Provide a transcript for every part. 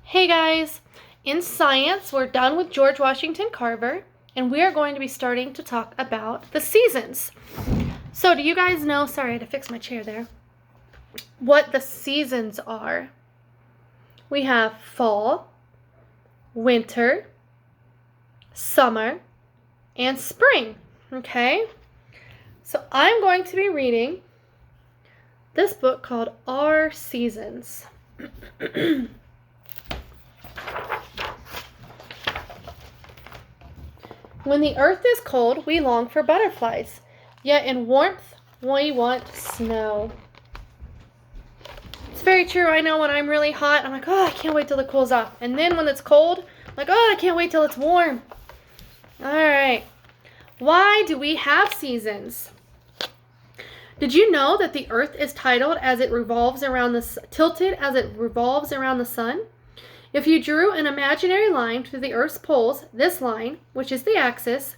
Hey guys, in science, we're done with George Washington Carver, and we are going to be starting to talk about the seasons. So, do you guys know, sorry, I had to fix my chair there, what the seasons are? We have fall, winter, summer, and spring, okay? So, I'm going to be reading this book called Our Seasons. When the earth is cold, we long for butterflies, yet in warmth, we want snow. It's very true. I know when I'm really hot, I'm like, oh, I can't wait till it cools off. And then when it's cold, I'm like, oh, I can't wait till it's warm. All right. Why do we have seasons? Did you know that the earth is tilted as it revolves around the sun? If you drew an imaginary line through the Earth's poles, this line, which is the axis,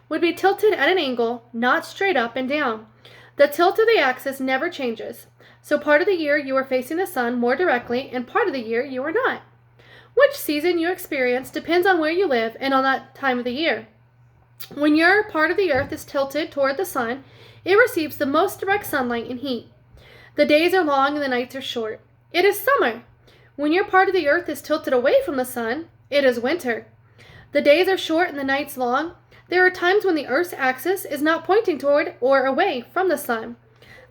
would be tilted at an angle, not straight up and down. The tilt of the axis never changes, so part of the year you are facing the sun more directly and part of the year you are not. Which season you experience depends on where you live and on that time of the year. When your part of the Earth is tilted toward the sun, it receives the most direct sunlight and heat. The days are long and the nights are short. It is summer. When your part of the earth is tilted away from the sun, it is winter. The days are short and the nights long. There are times when the earth's axis is not pointing toward or away from the sun.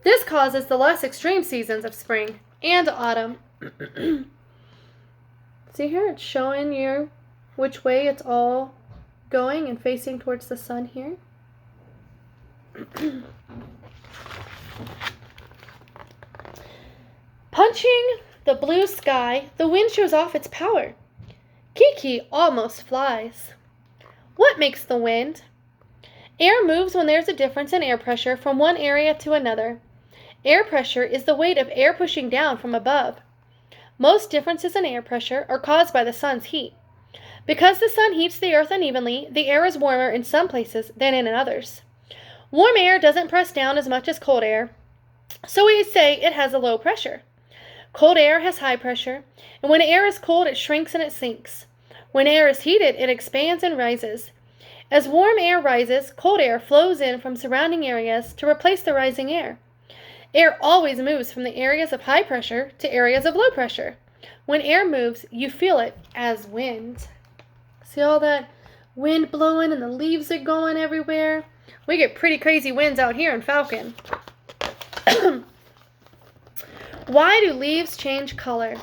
This causes the less extreme seasons of spring and autumn. See here, it's showing you which way it's all going and facing towards the sun here. Punching the blue sky, the wind shows off its power. Kiki almost flies. What makes the wind? Air moves when there's a difference in air pressure from one area to another. Air pressure is the weight of air pushing down from above. Most differences in air pressure are caused by the sun's heat. Because the sun heats the earth unevenly, the air is warmer in some places than in others. Warm air doesn't press down as much as cold air, so we say it has a low pressure. Cold air has high pressure, and when air is cold, it shrinks and it sinks. When air is heated, it expands and rises. As warm air rises, cold air flows in from surrounding areas to replace the rising air. Air always moves from the areas of high pressure to areas of low pressure. When air moves, you feel it as wind. See all that wind blowing and the leaves are going everywhere? We get pretty crazy winds out here in Falcon. Why do leaves change color?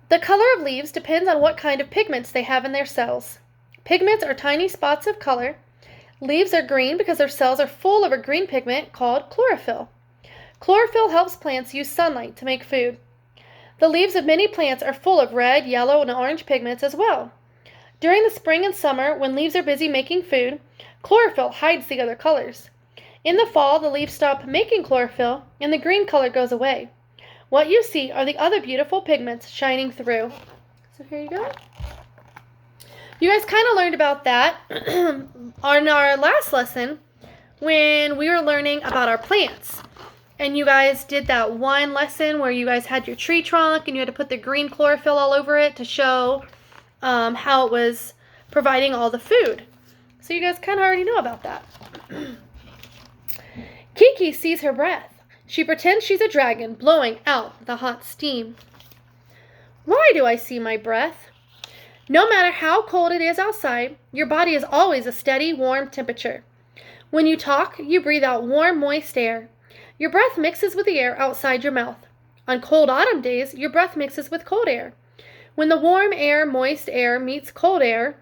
The color of leaves depends on what kind of pigments they have in their cells. Pigments are tiny spots of color. Leaves are green because their cells are full of a green pigment called chlorophyll. Chlorophyll helps plants use sunlight to make food. The leaves of many plants are full of red, yellow, and orange pigments as well. During the spring and summer, when leaves are busy making food, chlorophyll hides the other colors. In the fall, the leaves stop making chlorophyll, and the green color goes away. What you see are the other beautiful pigments shining through. So here you go. You guys kind of learned about that on our last lesson when we were learning about our plants. And you guys did that one lesson where you guys had your tree trunk and you had to put the green chlorophyll all over it to show how it was providing all the food. So you guys kind of already know about that. Kiki sees her breath. She pretends she's a dragon blowing out the hot steam. Why do I see my breath? No matter how cold it is outside, your body is always a steady, warm temperature. When you talk, you breathe out warm, moist air. Your breath mixes with the air outside your mouth. On cold autumn days, your breath mixes with cold air. When the warm air, moist air meets cold air,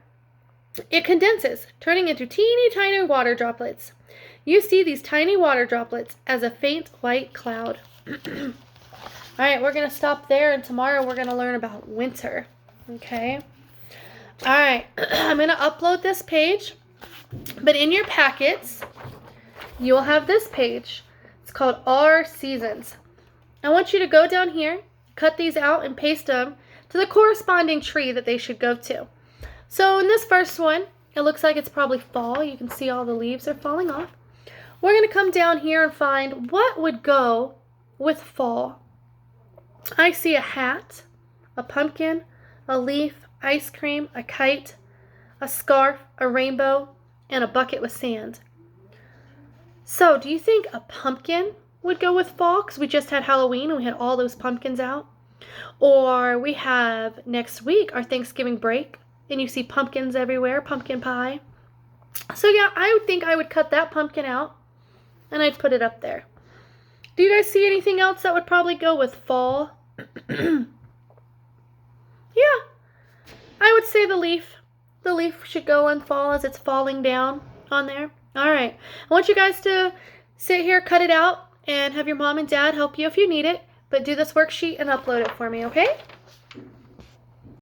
it condenses, turning into teeny tiny water droplets. You see these tiny water droplets as a faint white cloud. All right, we're going to stop there, and tomorrow we're going to learn about winter. Okay? All right, I'm going to upload this page, but in your packets, you will have this page. It's called Our Seasons. I want you to go down here, cut these out, and paste them to the corresponding tree that they should go to. So in this first one, it looks like it's probably fall. You can see all the leaves are falling off. We're going to come down here and find what would go with fall. I see a hat, a pumpkin, a leaf, ice cream, a kite, a scarf, a rainbow, and a bucket with sand. So, do you think a pumpkin would go with fall? Because we just had Halloween and we had all those pumpkins out. Or we have next week our Thanksgiving break and you see pumpkins everywhere, pumpkin pie. So yeah, I would think I would cut that pumpkin out and I'd put it up there. Do you guys see anything else that would probably go with fall? Yeah, I would say the leaf. The leaf should go in fall as it's falling down on there. All right. I want you guys to sit here, cut it out, and have your mom and dad help you if you need it. But do this worksheet and upload it for me, okay?